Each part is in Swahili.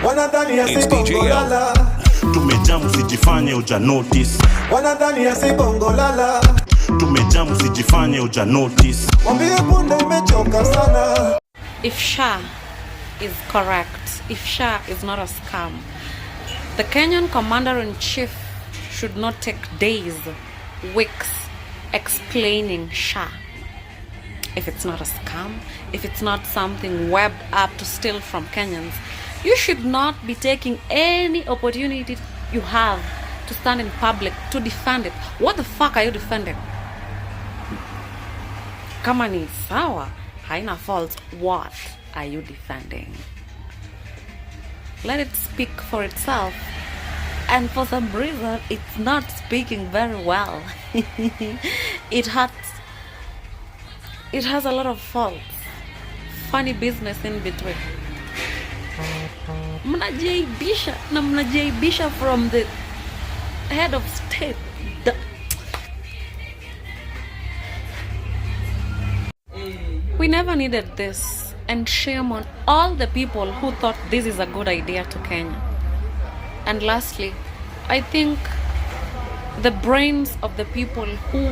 Wanadhani ya bongo lala. Tumejamu sijifanye uja notice. Wanadhani ya bongo lala. Tumejamu sijifanye uja notice. Wambie punde imechoka sana. If SHA is correct, if SHA is not a scam, the Kenyan Commander-in-Chief should not take days, weeks explaining SHA. If it's not a scam, if it's not something webbed up to steal from Kenyans, you should not be taking any opportunity you have to stand in public to defend it. What the fuck are you defending? Kama ni sawa, haina fault, what are you defending? Let it speak for itself. And for some reason, it's not speaking very well. It has a lot of faults. Funny business in between. Mnajaibisha na mnajaibisha from the head of state. We never needed this, and shame on all the people who thought this is a good idea to Kenya. And lastly, I think the brains of the people who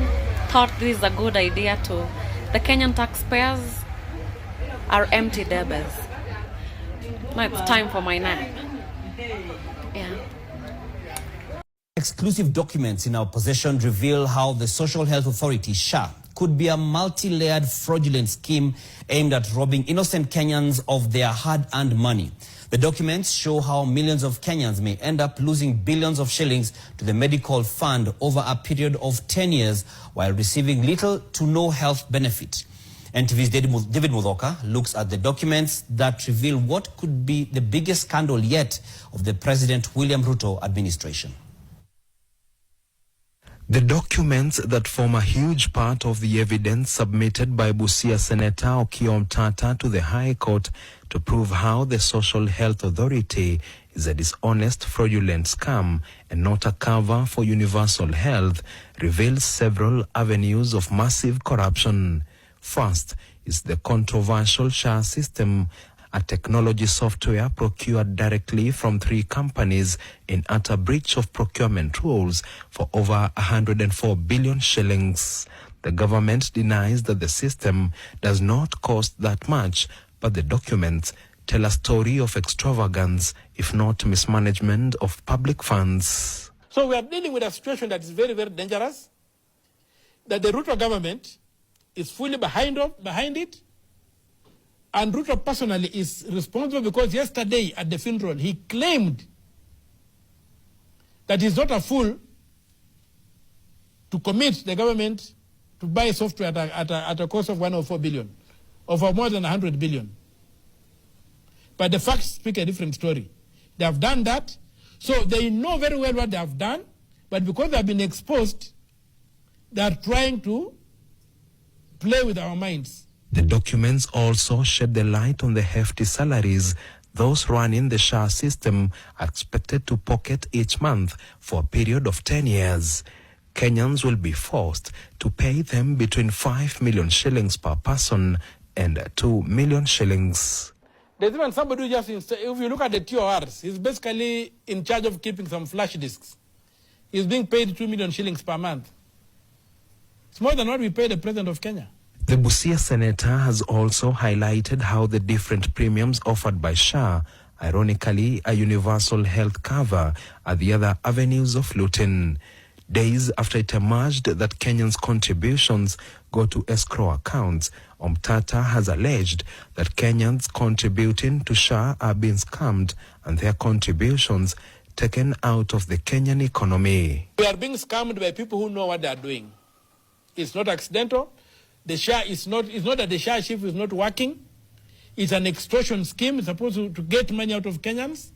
thought this is a good idea to the Kenyan taxpayers are empty debbers. Now it's time for my nap. Yeah. Exclusive documents in our possession reveal how the Social Health Authority, SHA, could be a multi-layered fraudulent scheme aimed at robbing innocent Kenyans of their hard-earned money. The documents show how millions of Kenyans may end up losing billions of shillings to the medical fund over a period of 10 years while receiving little to no health benefit. NTV's David Mudhoka looks at the documents that reveal what could be the biggest scandal yet of the President William Ruto administration. The documents that form a huge part of the evidence submitted by Busia Senator Okiya Omtata to the High Court to prove how the Social Health Authority is a dishonest, fraudulent scam and not a cover for universal health reveals several avenues of massive corruption. First is the controversial SHA system, a technology software procured directly from 3 companies in utter breach of procurement rules for over 104 billion shillings. The government denies that the system does not cost that much, but the documents tell a story of extravagance, if not mismanagement of public funds. So we are dealing with a situation that is very, very dangerous, that the Ruto government is fully behind it, and Ruto personally is responsible because yesterday at the funeral, he claimed that he's not a fool to commit the government to buy software at a cost of 104 billion, or for more than 100 billion. But the facts speak a different story. They have done that, so they know very well what they have done, but because they have been exposed, they are trying to play with our minds. The documents also shed the light on the hefty salaries those running the SHA system are expected to pocket each month for a period of 10 years. Kenyans will be forced to pay them between 5 million shillings per person and 2 million shillings. There's even somebody who just, if you look at the TORs, he's basically in charge of keeping some flash disks. He's being paid 2 million shillings per month. It's more than what we pay the President of Kenya. The Busia Senator has also highlighted how the different premiums offered by SHA, ironically a universal health cover, are the other avenues of looting. Days after it emerged that Kenyans' contributions go to escrow accounts, Omtata has alleged that Kenyans contributing to SHA are being scammed and their contributions taken out of the Kenyan economy. We are being scammed by people who know what they are doing. It's not accidental. The SHA is not, it's not that the SHA Shif is not working. It's an extortion scheme. It's supposed to get money out of Kenyans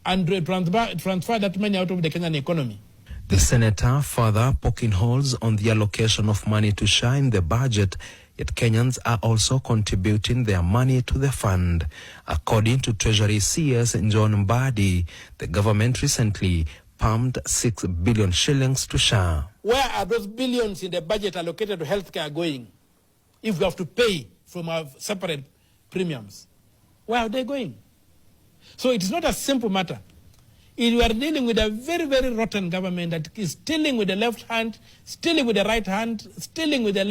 and transfer that money out of the Kenyan economy. The senator further poking holes on the allocation of money to SHA in the budget, yet Kenyans are also contributing their money to the fund. According to Treasury CS John Mbadi, the government recently pumped 6 billion shillings to SHA. Where are those billions in the budget allocated to healthcare going? If we have to pay from our separate premiums, where are they going? So it is not a simple matter. We are dealing with a very, very rotten government that is stealing with the left hand, stealing with the right hand, stealing with the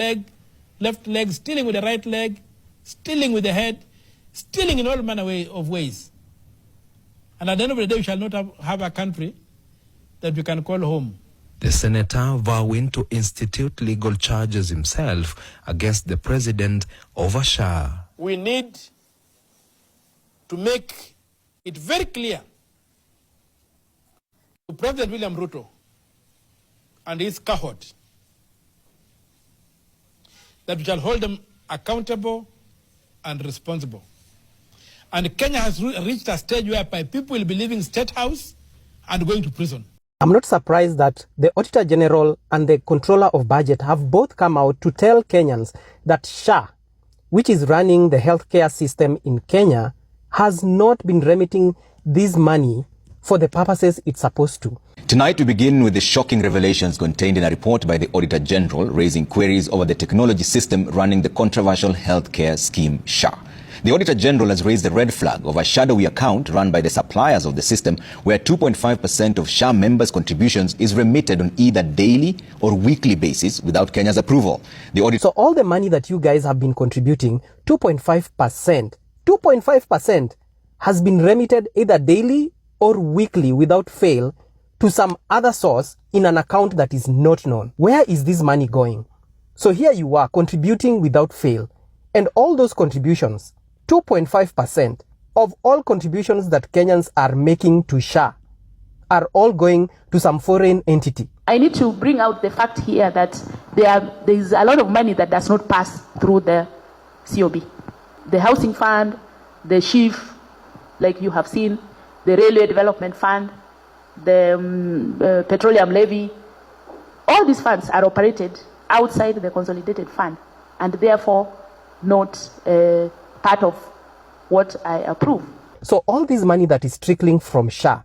left leg, stealing with the right leg, stealing with the head, stealing in all manner of ways. And at the end of the day, we shall not have a country that we can call home. The senator vowing to institute legal charges himself against the president over SHA. We need to make it very clear to President William Ruto and his cohort that we shall hold them accountable and responsible. And Kenya has reached a stage whereby people will be leaving State House and going to prison. I'm not surprised that the Auditor General and the Controller of Budget have both come out to tell Kenyans that SHA, which is running the healthcare system in Kenya, has not been remitting this money for the purposes it's supposed to. Tonight we begin with the shocking revelations contained in a report by the Auditor General raising queries over the technology system running the controversial healthcare scheme SHA. The Auditor General has raised the red flag of a shadowy account run by the suppliers of the system where 2.5% of SHA members' contributions is remitted on either daily or weekly basis without Kenya's approval. So all the money that you guys have been contributing, 2.5% has been remitted either daily or weekly without fail to some other source in an account that is not known. Where is this money going? So here you are contributing without fail, and all those contributions, 2.5% of all contributions that Kenyans are making to SHA are all going to some foreign entity. I need to bring out the fact here that there is a lot of money that does not pass through the COB. The Housing Fund, the Shif, like you have seen, the Railway Development Fund, the Petroleum Levy, all these funds are operated outside the consolidated fund and therefore not part of what I approve. So all this money that is trickling from SHA,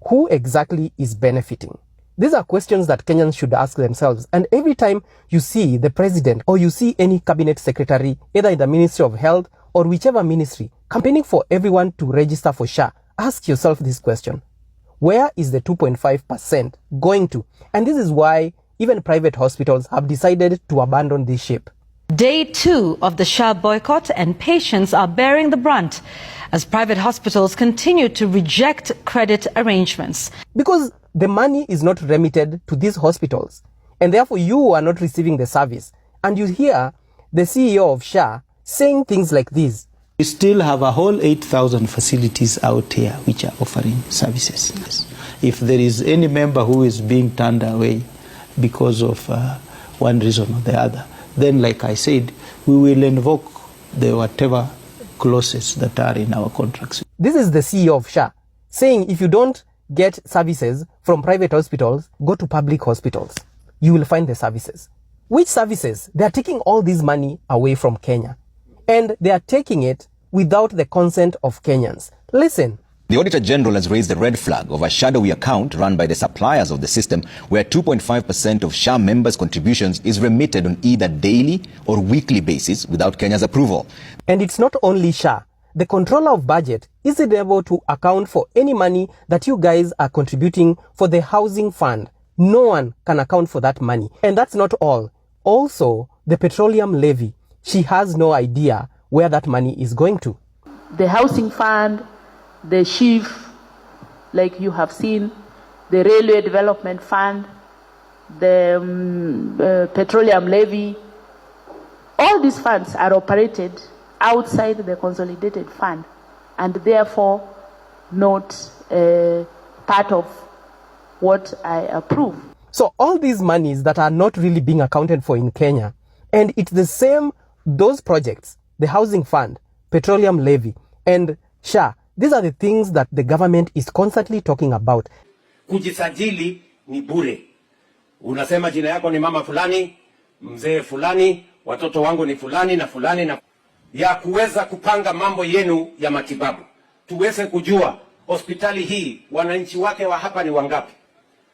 who exactly is benefiting? These are questions that Kenyans should ask themselves. And every time you see the president or you see any cabinet secretary, either in the Ministry of Health or whichever ministry, campaigning for everyone to register for SHA, ask yourself this question. Where is the 2.5% going to? And this is why even private hospitals have decided to abandon this ship. Day 2 of the SHA boycott, and patients are bearing the brunt as private hospitals continue to reject credit arrangements. Because the money is not remitted to these hospitals, and therefore you are not receiving the service. And you hear the CEO of SHA saying things like this. We still have a whole 8,000 facilities out here which are offering services. If there is any member who is being turned away because of one reason or the other, then like I said, we will invoke the whatever clauses that are in our contracts. This is the CEO of SHA saying if you don't get services from private hospitals, go to public hospitals. You will find the services. Which services? They are taking all this money away from Kenya. And they are taking it without the consent of Kenyans. Listen. The Auditor General has raised the red flag of a shadowy account run by the suppliers of the system where 2.5% of SHA members' contributions is remitted on either daily or weekly basis without Kenya's approval. And it's not only SHA. The Controller of Budget isn't able to account for any money that you guys are contributing for the Housing Fund. No one can account for that money. And that's not all. Also, the Petroleum Levy. She has no idea where that money is going to. The Housing Fund, the Shif, like you have seen, the Railway Development Fund, the Petroleum Levy, all these funds are operated outside the consolidated fund and therefore not part of what I approve. So all these monies that are not really being accounted for in Kenya, and it's the same, those projects, the Housing Fund, Petroleum Levy, and SHA, these are the things that the government is constantly talking about. Kujisajili ni bure. Unasema jina yako ni mama fulani, mzee fulani, watoto wangu ni fulani na fulani, na ya kuweza kupanga mambo yenu ya matibabu. Tuweze kujua hospitali hii wananchi wake wa hapa ni wangapi.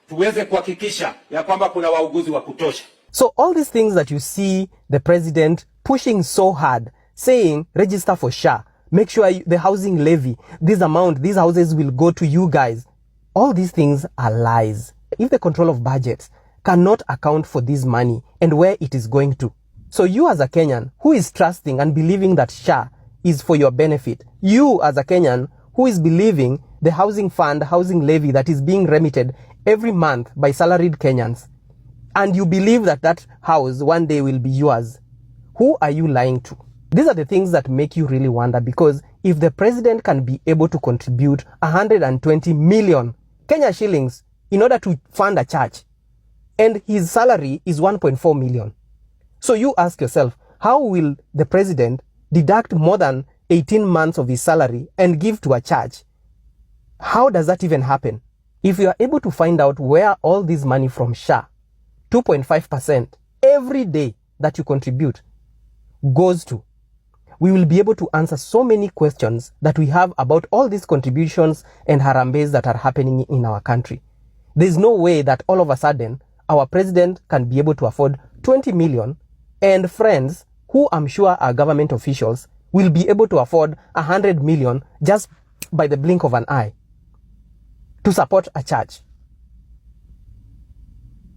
Tuweze kuhakikisha ya kwamba kuna wauguzi wa kutosha. So all these things that you see the president pushing so hard, saying register for SHA, Make sure the housing levy, this amount, these houses will go to you guys. All these things are lies. If the control of budgets cannot account for this money and where it is going to. So you as a Kenyan who is trusting and believing that SHA is for your benefit, you as a Kenyan who is believing the housing fund, housing levy that is being remitted every month by salaried Kenyans, and you believe that that house one day will be yours, who are you lying to? These are the things that make you really wonder, because if the president can be able to contribute 120 million Kenya shillings in order to fund a church, and his salary is 1.4 million. So you ask yourself, how will the president deduct more than 18 months of his salary and give to a church? How does that even happen? If you are able to find out where all this money from SHA, 2.5% every day that you contribute goes to, we will be able to answer so many questions that we have about all these contributions and harambees that are happening in our country. There's no way that all of a sudden our president can be able to afford 20 million and friends who I'm sure are government officials will be able to afford 100 million just by the blink of an eye to support a church.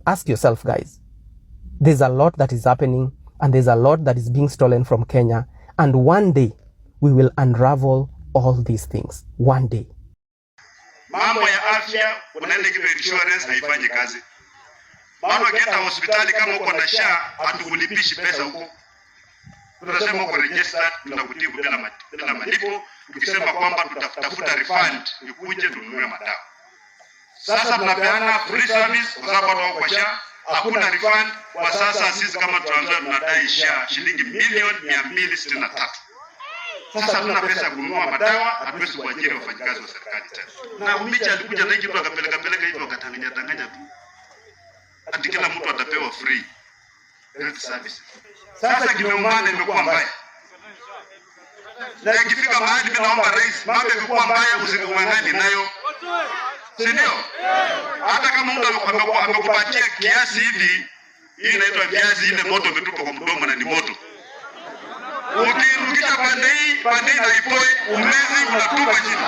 Ask yourself, guys. There's a lot that is happening and there's a lot that is being stolen from Kenya, and one day we will unravel all these things. One day. Mambo ya afya, unaenda kitu insurance haifanyi kazi. Maana ukienda hospitali kama uko na SHA hatukulipishi pesa huko. Tunasema uko registered, tunakutibu bila malipo, ukisema kwamba tutatafuta refund ukuje tununue madawa. Sasa tunapeana free service kwa sababu watu kwa SHA hakuna refund. Kwa sasa sisi kama Trans tunadai SHA shilingi milioni 263. Sasa hatuna pesa ya kununua madawa, hatuwezi kuajiri wafanyikazi wa serikali tena. Na Umicha alikuja na kitu akapeleka hivyo akatanganya tu. Ati kila mtu atapewa free health service. Sasa kimeumana imekuwa mbaya. Na ikifika mahali mimi naomba rais, mambo yamekuwa mbaya, usikung'ang'ani nayo. Si ndio? Hata kama mtu amekupatia kiasi hivi, hii inaitwa viazi, ile moto umetupa kwa mdomo na ni moto. Ukirudisha pande hii na ipoe, umezi unatupa chini.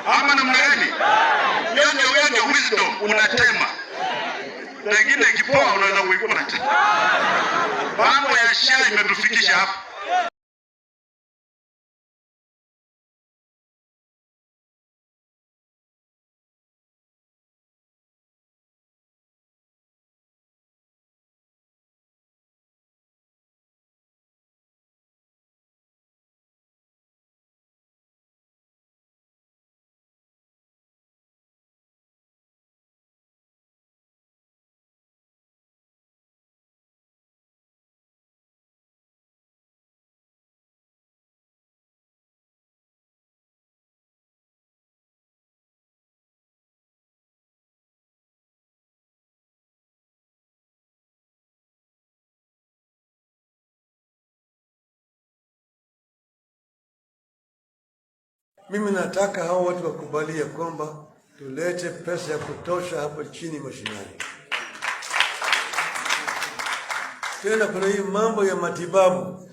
Ama namna gani? Hiyo ndio wisdom, unatema. Pengine ikipoa unaweza kuikula tena. Mambo ya SHA imetufikisha hapa. Mimi nataka hao watu wakubalie kwamba tulete pesa ya kutosha hapo chini mashinani. Tena kuna hii mambo ya matibabu.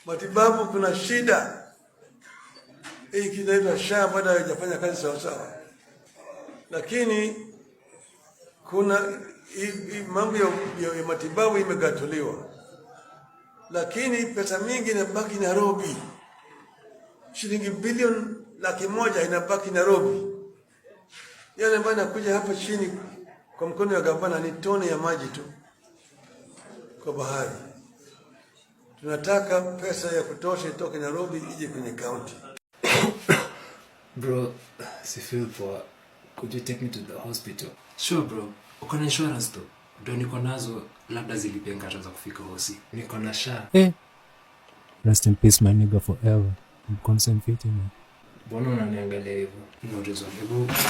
Matibabu kuna shida. Hii kinaitwa SHA bado haijafanya kazi sawa sawa. Lakini kuna mambo ya matibabu imegatuliwa. Lakini pesa mingi inabaki Nairobi. Shilingi bilioni 100 inabaki Nairobi. Yale ambayo inakuja hapa chini kwa mkono wa gavana ni tone ya maji tu kwa bahari. Tunataka pesa ya kutosha itoke Nairobi ije kwenye county. Bro, si feel poor. Could you take me to the hospital? Sure bro. Uko na insurance tu? Ndio niko nazo, labda zilipenga za kufika hosi. Niko na SHA. Rest in peace my nigga forever. I'm concentrating man. Mbona unaniangalia hivyo? No reason.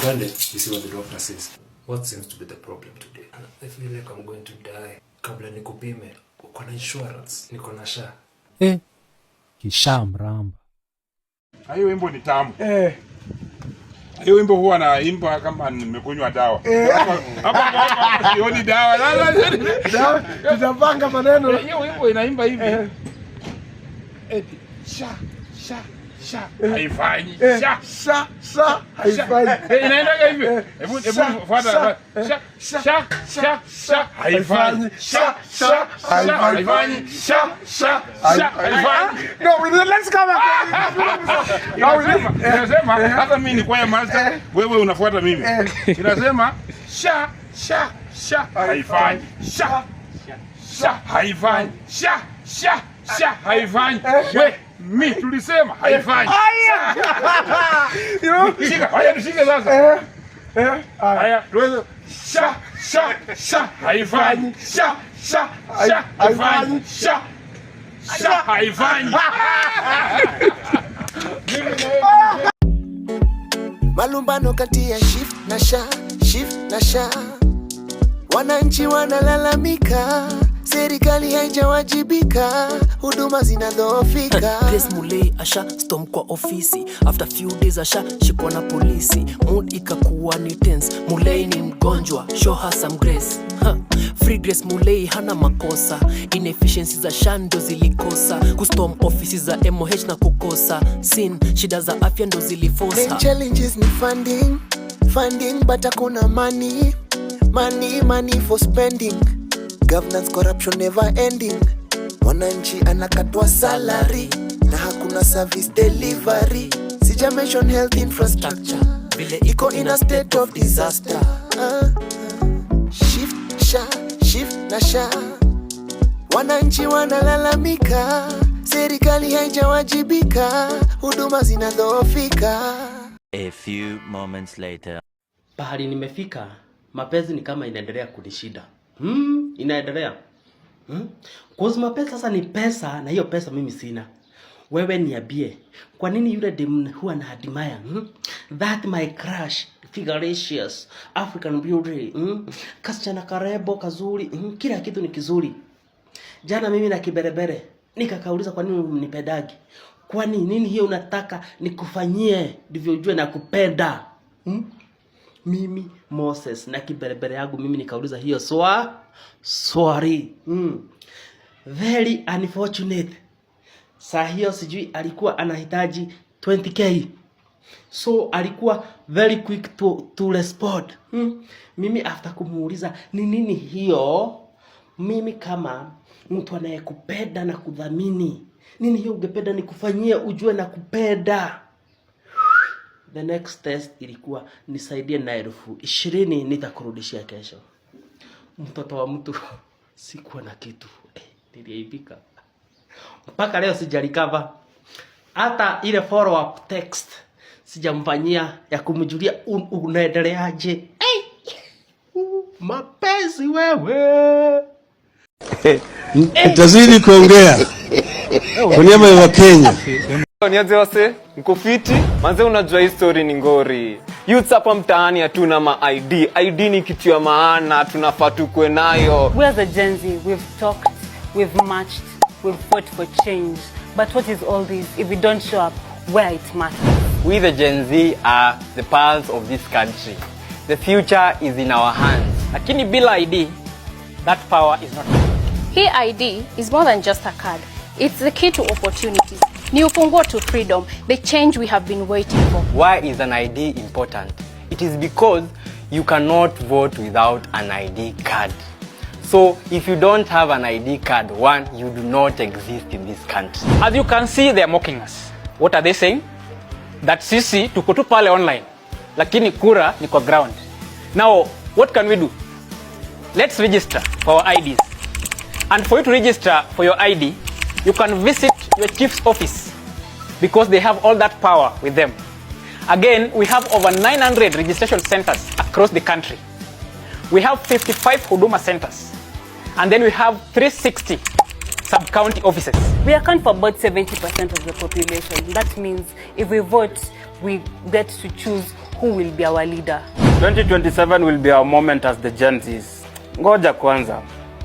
Twende, you see what the doctor says. What seems to be the problem today? I feel like I'm going to die. Kabla nikupime, uko na insurance? Niko na SHA. Kisha mramba. Hiyo wimbo ni tamu. Hiyo wimbo huwa naimba kama nimekunywa dawa. Hapa sioni dawa. Tutapanga maneno. Hiyo wimbo inaimba hivi. eti sha haifanyi sha haifanyi. Inaenda hivi. Hebu fuata. Sha haifanyi. Sha haifanyi. Sha haifanyi. No, let's come Inasema hata mimi ni kwaya master, wewe unafuata mimi. Inasema sha haifanyi. Sha haifanyi. Sha haifanyi. We mi tulisema haifanyi. Shika, haya tushike sasa. Haya, tuweze sha haifanyi. Sha haifanyi. Sha haifanyi. Malumbano kati ya Shif na Sha. Wananchi wanalalamika, serikali haijawajibika, huduma zinadhoofika. Grace Mulei asha storm kwa ofisi. After few days asha shikwa na polisi. Mood ikakuwa ni tense. Mulei ni mgonjwa, show her some grace. Free Grace Mulei hana makosa. Inefficiencies za Sha ndo zilikosa. Kustorm ofisi za MOH na kukosa. Sin, shida za afya ndo zilifosa. Main challenges ni funding but hakuna money for spending. Governance corruption never ending. Mwananchi anakatwa salary na hakuna service delivery. Sija mention health infrastructure, vile iko in a state of disaster. Shif na Sha. Wananchi wanalalamika, serikali haijawajibika, huduma zinadhoofika. A few moments later. Pahali nimefika, mapenzi ni kama inaendelea kunishida. Inaendelea. Cause mapenzi sasa ni pesa, na hiyo pesa mimi sina. Wewe niambie, kwa nini yule dem huwa na admire? That my crush, figuracious, African beauty. Kasichana karebo, kazuri, kila kitu ni kizuri. Jana mimi na kiberebere, nikakauliza kwa nini unipendagi? Kwani nini hiyo unataka nikufanyie ndivyo ujue na kupenda? Mimi Moses na kiberebere yangu mimi nikauliza hiyo sorry. Very unfortunate. Saa hiyo sijui alikuwa anahitaji 20k. So alikuwa very quick to respond. Mimi after kumuuliza ni nini hiyo, mimi kama mtu anayekupenda na kudhamini, nini hiyo ungependa nikufanyie ujue na kupenda? The next test ilikuwa nisaidie na 20,000 nitakurudishia kesho. Mtoto wa mtu sikuwa na kitu. Niliaibika. Mpaka leo sijarecover. Hata ile follow up text sijamfanyia ya kumjulia unaendeleaje. Mapenzi wewe. Tazidi kuongea kwa niaba ya Kenya. Niaje wase, mkofiti? Manze unajua history ni ngori. Youths hapa mtaani hatuna ma ID ni kitu ya maana, tunafaa tukue nayo. We as a Gen Z, we've talked, we've marched, we've fought for change. But what is all this if we don't show up where it matters? We the Gen Z are the pulse of this country. The future is in our hands. Lakini bila ID, that power is not. Hii ID is more than just a card. It's the key to opportunities. Ni ufunguo to freedom, the change we have been waiting for. Why is an ID important? It is because you cannot vote without an ID card. So if you don't have an ID card, one, you do not exist in this country. As you can see, they are mocking us. What are they saying? That sisi tuko tu pale online, lakini kura ni kwa ground. Now, what can we do? Let's register for our IDs. And for you to register for your ID, you can visit your chief's office because they have all that power with them. Again, we have over 900 registration centers across the country. We have 55 Huduma centers. And then we have 360 sub-county offices. We account for about 70% of the population. That means if we vote, we get to choose who will be our leader. 2027 will be our moment as the Gen Zs. Ngoja kwanza.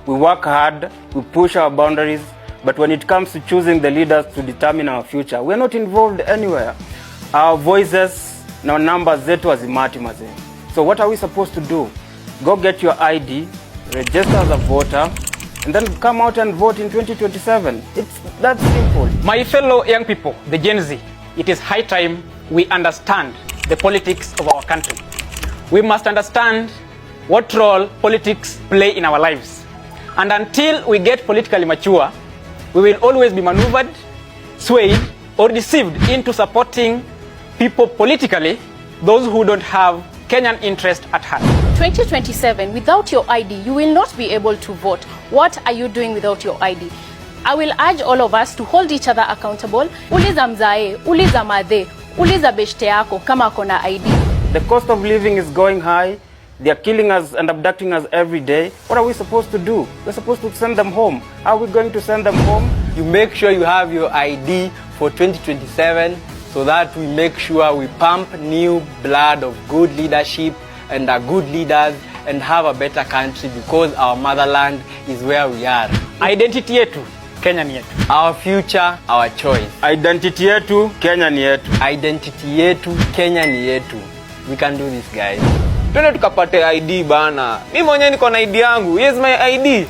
We work hard, we push our boundaries, but when it comes to choosing the leaders to determine our future, we are not involved anywhere. Our voices, our numbers zetu hazimati maze. So what are we supposed to do? Go get your ID, register as a voter, and then come out and vote in 2027. It's that simple. My fellow young people, the Gen Z, it is high time we understand the politics of our country. We must understand what role politics play in our lives. And until we get politically mature, we will always be maneuvered, swayed, or deceived into supporting people politically, those who don't have Kenyan interest at heart. 2027, without your ID, you will not be able to vote. What are you doing without your ID? I will urge all of us to hold each other accountable. Uliza mzae, uliza madhe, uliza beshte yako kama kona ID. The cost of living is going high. They are killing us and abducting us every day. What are we supposed to do? We're supposed to send them home. How are we going to send them home? You make sure you have your ID for 2027 so that we make sure we pump new blood of good leadership and are good leaders and have a better country, because our motherland is where we are. Identity yetu, Kenya ni yetu. Our future, our choice. Identity yetu, Kenya ni yetu. Identity yetu, Kenya ni yetu. We can do this, guys. Twende tukapate ID bana. Mimi mwenyewe niko na ID yangu. Here's my ID.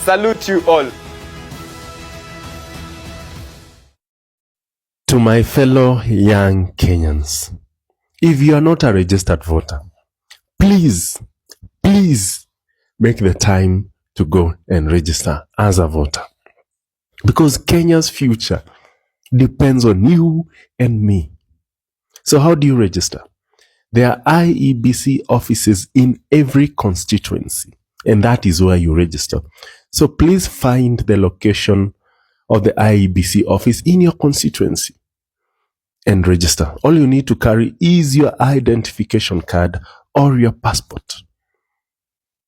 Salute you all. To my fellow young Kenyans, if you are not a registered voter, please make the time to go and register as a voter. Because Kenya's future depends on you and me. So how do you register? There are IEBC offices in every constituency, and that is where you register. So please find the location of the IEBC office in your constituency and register. All you need to carry is your identification card or your passport.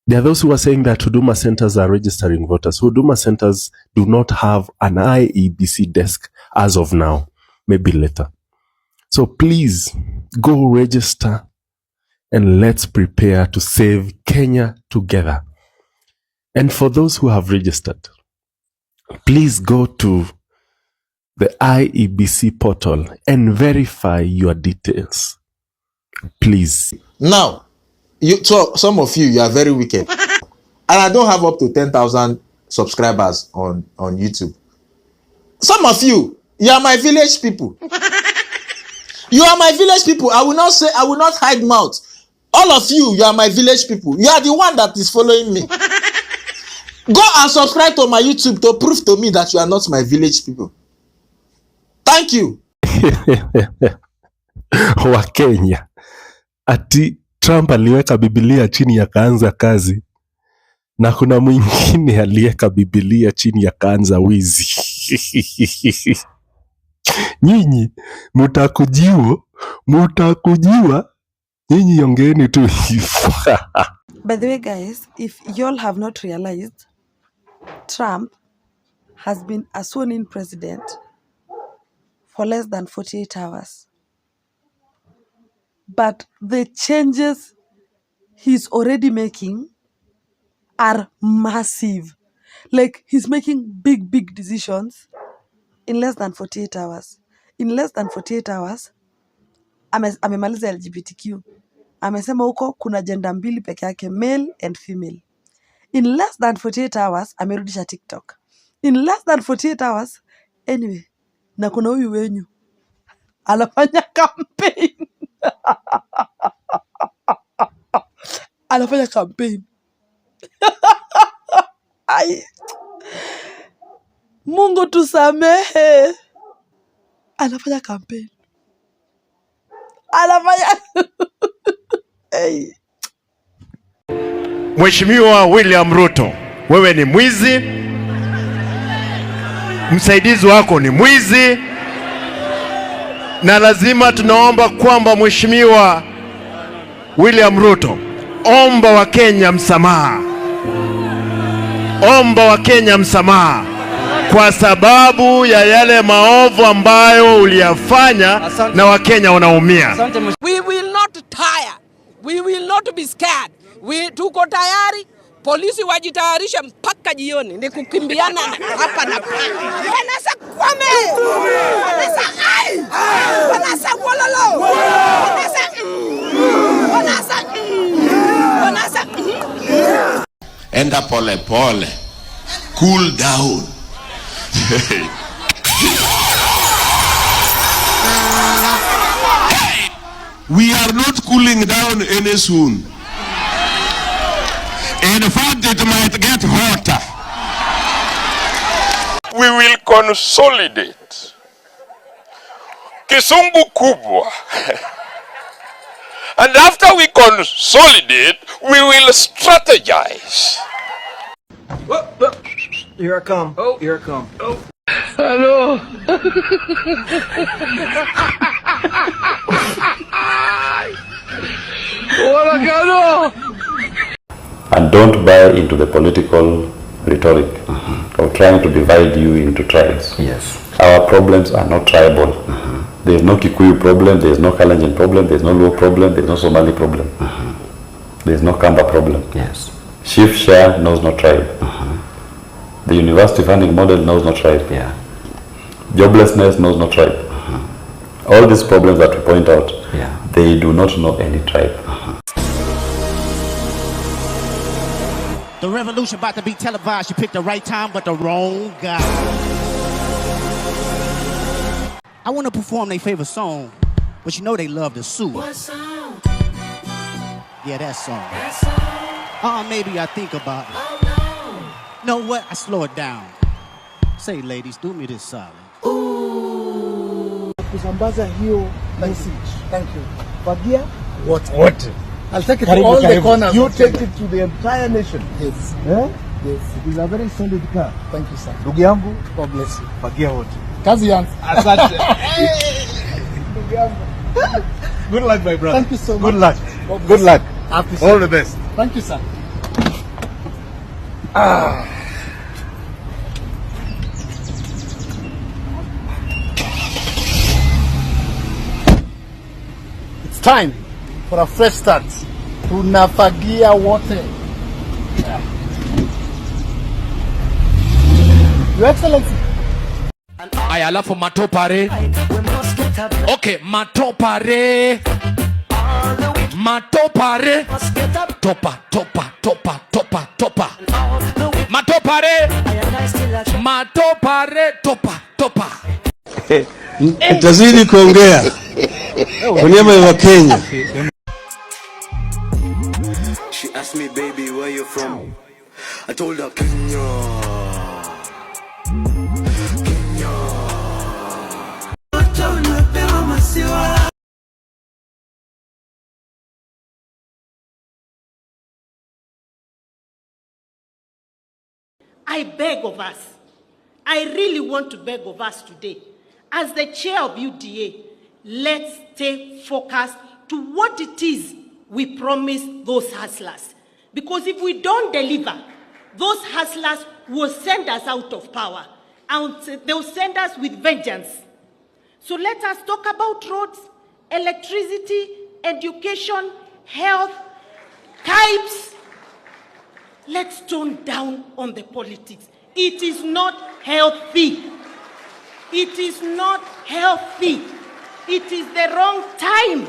There are those who are saying that Huduma centers are registering voters. Huduma centers do not have an IEBC desk as of now, maybe later. So please go register and let's prepare to save Kenya together. And for those who have registered, please go to the IEBC portal and verify your details. Please. Now, so some of you are very wicked. And I don't have up to 10,000 subscribers on YouTube. Some of you are my village people. You are my village people. I will not hide mouth. All of you are my village people. You are the one that is following me. Go and subscribe to my YouTube to prove to me that you are not my village people. Thank you. Wa Kenya. Ati Trump aliweka Biblia chini akaanza kazi. Na kuna mwingine aliweka Biblia chini akaanza wizi. Nyinyi mutakujiwa. Nyinyi yongeni tu hivyo. By the way, guys, if y'all have not realized, Trump has been a sworn-in president for less than 48 hours. But the changes he's already making are massive. Like, he's making big decisions in less than 48 hours. In less than 48 hours, amemaliza LGBTQ. Amesema huko kuna gender mbili peke yake, male and female. In less than 48 hours, amerudisha TikTok. In less than 48 hours, anyway, na kuna huyu wenyu anafanya campaign. Anafanya campaign. Ai. Mungu tusamehe. Anafanya campaign. Anafanya. Hey. Mheshimiwa William Ruto, wewe ni mwizi. Msaidizi wako ni mwizi. Na lazima tunaomba kwamba Mheshimiwa William Ruto, omba wa Kenya msamaha. Omba wa Kenya msamaha kwa sababu ya yale maovu ambayo uliyafanya na Wakenya wanaumia. We will not tire. We will not be scared. Tuko tayari. Polisi wajitayarisha mpaka jioni. Ni kukimbiana hapa na pale. Wanasa kwame. Wanasa ai. Wanasa wololo. Wanasa. Enda pole pole. cool down. We are not cooling down any soon. In fact, it might get hotter. We will consolidate Kisungu kubwa. And after we consolidate, we will strategize. Here I come. Oh, here I come. Oh. Hello. And don't buy into the political rhetoric of trying to divide you into tribes. Yes. Our problems are not tribal. There is no Kikuyu problem, there is no Kalenjin problem, there is no Luo problem, there is no Somali problem. There is no Kamba problem. Yes. Shif share knows no tribe. The university funding model knows no tribe. Yeah. Joblessness knows no tribe. All these problems that we point out, they do not know any tribe. The revolution about to be televised. You picked the right time, but the wrong guy. I want to perform their favorite song, but you know they love to sue. What song? Yeah, that song. That song? Maybe I think about it. Oh, no. Know what? I slow it down. Say, ladies, do me this solid. Ooh. Kusambaza hiyo message. Thank you. Fagia? What? I'll take it to all the corners. You take it to the entire nation. Yes. Eh? Yes. It is a very solid car. Thank you, sir. Ndugu yangu, God bless you. Fagia wote. Kazi yangu. Asante. Ndugu yangu. Good luck, my brother. Thank you so much. Good luck. Good luck. All the best. Thank you, sir. It's time for a fresh start. Tunafagia wote. Your Excellency. Aya, alafu matopare. Okay, matopare. Matopare. Topa. Matopare. Matopare, topa. Itazidi kuongea kwa niaba ya Kenya. She asked me, baby, where you from? I told her, Kenya. I beg of us, I really want to beg of us today, as the chair of UDA, let's stay focused to what it is we promise those hustlers. Because if we don't deliver, those hustlers will send us out of power, and they'll send us with vengeance. So let us talk about roads, electricity, education, health, types. Let's tone down on the politics. It is not healthy. It is not healthy. It is the wrong time.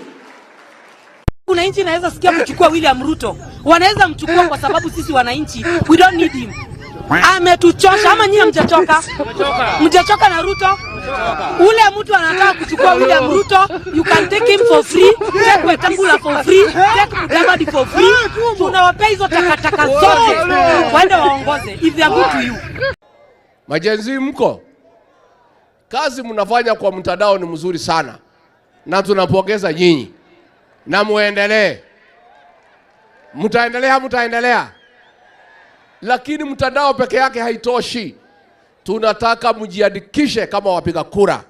Wananchi inaweza sikia kuchukua William Ruto. Wanaweza mchukua kwa sababu sisi wananchi, we don't need him. Ametuchosha. Ama nyinyi mjachoka? Mjachoka na Ruto? Ule mtu anataka kuchukua William Ruto, you can take him for free, take Wetangula for free, take Mudavadi for free. Tunawapea hizo takataka zote waende waongoze if they are good to you. Majenzi mko? Kazi mnafanya kwa mtandao ni mzuri sana. Na tunapongeza nyinyi. Na muendelee. Mtaendelea. Lakini mtandao peke yake haitoshi. Tunataka mjiandikishe kama wapiga kura.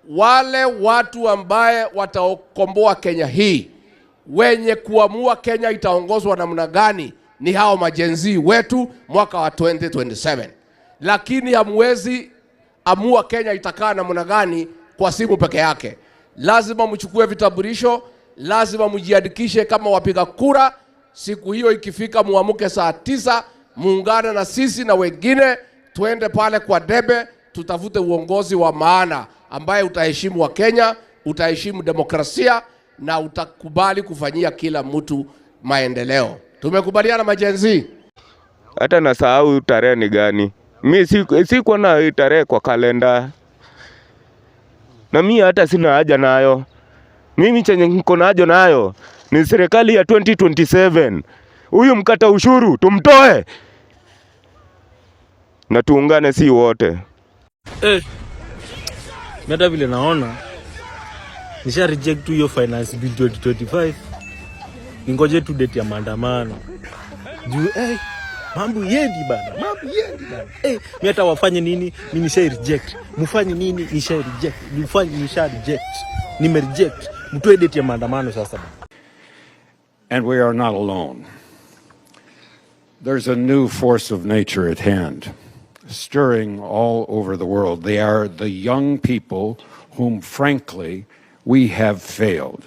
Wale watu ambaye watakomboa Kenya hii, wenye kuamua Kenya itaongozwa namna gani, ni hao majenzi wetu mwaka wa 2027. Lakini hamwezi amua Kenya itakaa namna gani kwa simu peke yake. Lazima mchukue vitambulisho, lazima mjiandikishe kama wapiga kura. Siku hiyo ikifika muamuke saa 9, muungane na sisi na wengine, tuende pale kwa debe, tutafute uongozi wa maana ambaye utaheshimu wa Kenya, utaheshimu demokrasia na utakubali kufanyia kila mtu maendeleo. Tumekubaliana majenzi? Hata nasahau tarehe ni gani. Mimi sikuwa na hii tarehe kwa kalenda. Na mimi hata sina haja nayo. Mimi chenye niko nayo nayo ni serikali ya 2027. Huyu mkata ushuru tumtoe. Na tuungane si wote. Meta vile naona nisha reject tu hiyo finance bill 2025. Ningoje tu date ya maandamano. Juu mambo yendi bana. Mimi hata wafanye nini? Mimi nisha reject. Mufanye nini? Nisha reject. Mufanye nisha reject. Nime reject. Mtoe date ya maandamano sasa. And we are not alone. There's a new force of nature at hand, stirring all over the world. They are the young people whom, frankly, we have failed,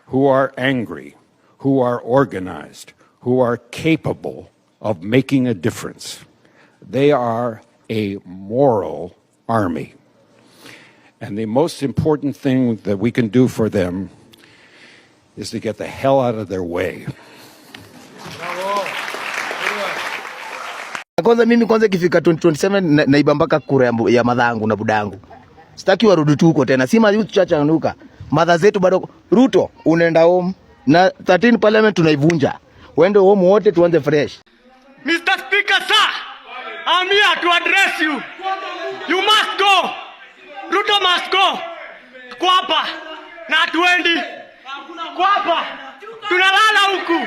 who are angry, who are organized, who are capable of making a difference. They are a moral army. And the most important thing that we can do for them is to get the hell out of their way. Kwanza mimi ikifika 2027 naiba mpaka kura ya madhangu na budangu. Sitaki warudi tu huko tena. Si mazi tuchachanuka. Madha zetu bado Ruto unaenda home na 13 parliament tunaivunja. Wende home wote tuanze fresh. Mr. Speaker, sir, I'm here to address you. You must go. Ruto must go. Kwapa na hatuendi. Kwapa tunalala huku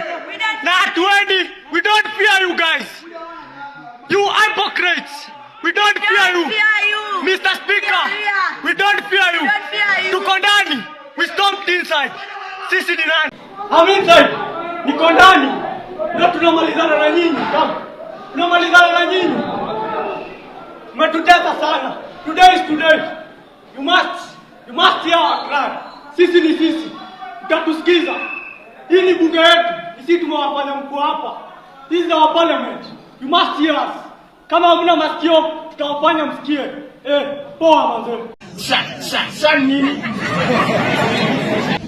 na hatuendi. We don't fear you guys. You hypocrites. We don't fear you. Mr. Speaker, we don't fear you. Tuko ndani. We stomped inside. Sisi ni nani? I'm inside. Niko ndani. Na tunamalizana na nyinyi. Tunamalizana na nyinyi. Mmetutesa sana. Today is today. You must hear our cry. Sisi ni sisi. Utatusikiza. Hii ni bunge yetu. Sisi tumewafanya mko hapa. This is our parliament. You must hear us. Kama hamna masikio, tutawafanya msikie. Poa mazee. Sasa nini?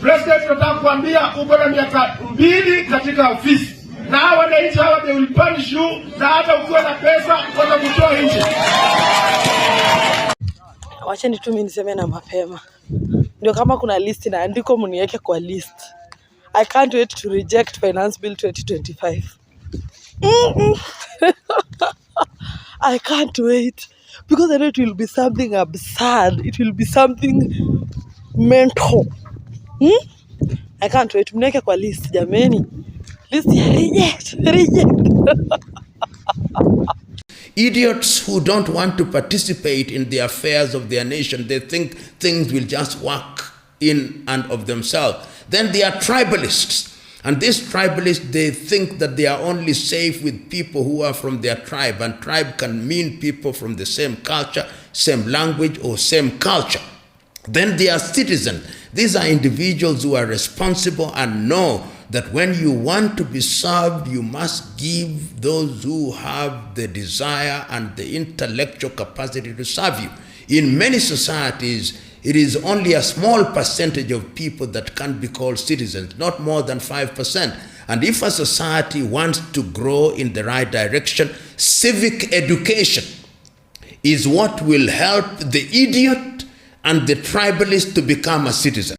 President tunataka kuambia uko na miaka 2 katika ofisi. Na hawa wananchi hawa they will punish you na hata ukiwa na pesa watakutoa nje. Wacheni tu mimi niseme na mapema. Ndio kama kuna list na andiko mniweke kwa list. I can't wait to reject finance bill 2025. I can't wait because I know it will be something absurd. It will be something mental. I can't wait. Mneke kwa list jameni. List reject. Idiots who don't want to participate in the affairs of their nation, they think things will just work in and of themselves. Then they are tribalists. And these tribalists, they think that they are only safe with people who are from their tribe. And tribe can mean people from the same culture, same language, or same culture. Then they are citizens. These are individuals who are responsible and know that when you want to be served, you must give those who have the desire and the intellectual capacity to serve you. In many societies, it is only a small percentage of people that can be called citizens, not more than 5%. And if a society wants to grow in the right direction, civic education is what will help the idiot and the tribalist to become a citizen.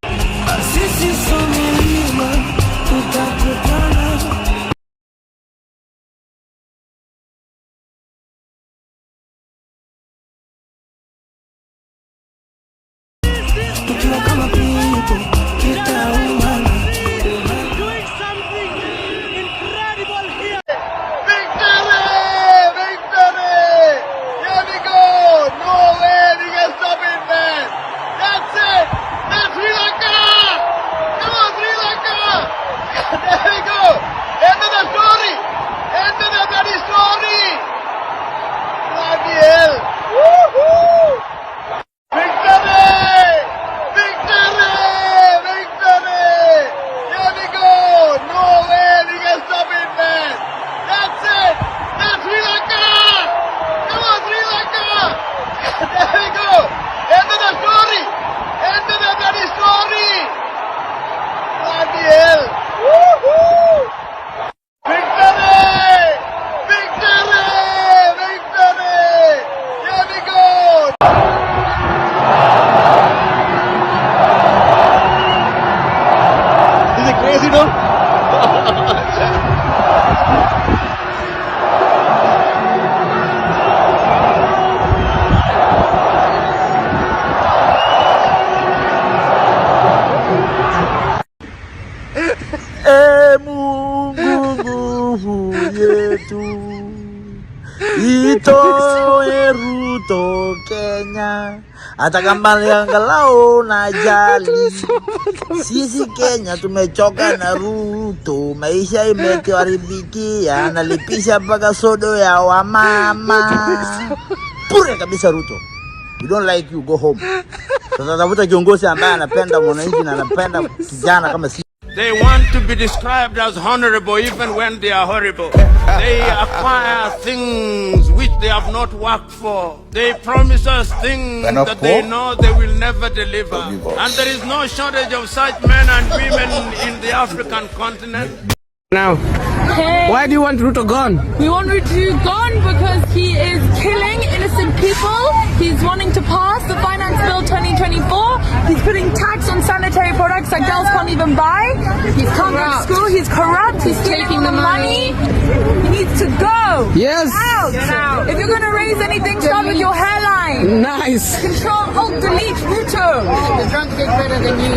No way, you can stop it, man. That's it. That's Sri Lanka. hata kama angalau najali. Sisi Kenya tumechoka na Ruto, maisha imetuharibikia, analipisha mpaka sodo ya wamama. Pure kabisa Ruto. We don't like you, go home. Sasa tafuta kiongozi ambaye anapenda mwananchi na anapenda kijana kama sisi. They want to be described as honorable even when they are horrible. They acquire things which they have not worked for. They promise us things that they know they will never deliver. And there is no shortage of such men and women in the African continent. Now, why do you want Ruto gone? We want Ruto gone because he is killing innocent people. He's wanting to pass the Finance Bill 2024. He's putting tax on sanitary products that girls can't even buy. He can't go to school. He's corrupt. He's taking the money. He needs to go. Yes. Get out. If you're going to raise anything, start with your hairline. Nice. Control, Alt, Delete, Ruto. The drunk did better than you.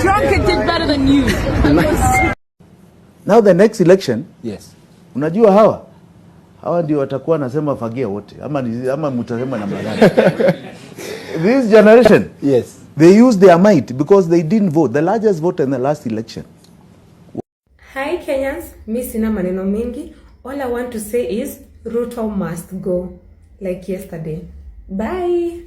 Drunkard did better than you. Nice. Now the next election, yes. Unajua hawa ndio watakuwa nasema fagia wote ama mtasema namna gani? This generation, yes, they use their might because they didn't vote, the largest vote in the last election. Hi Kenyans, mi sina maneno mengi. All I want to say is Ruto must go like yesterday. Bye.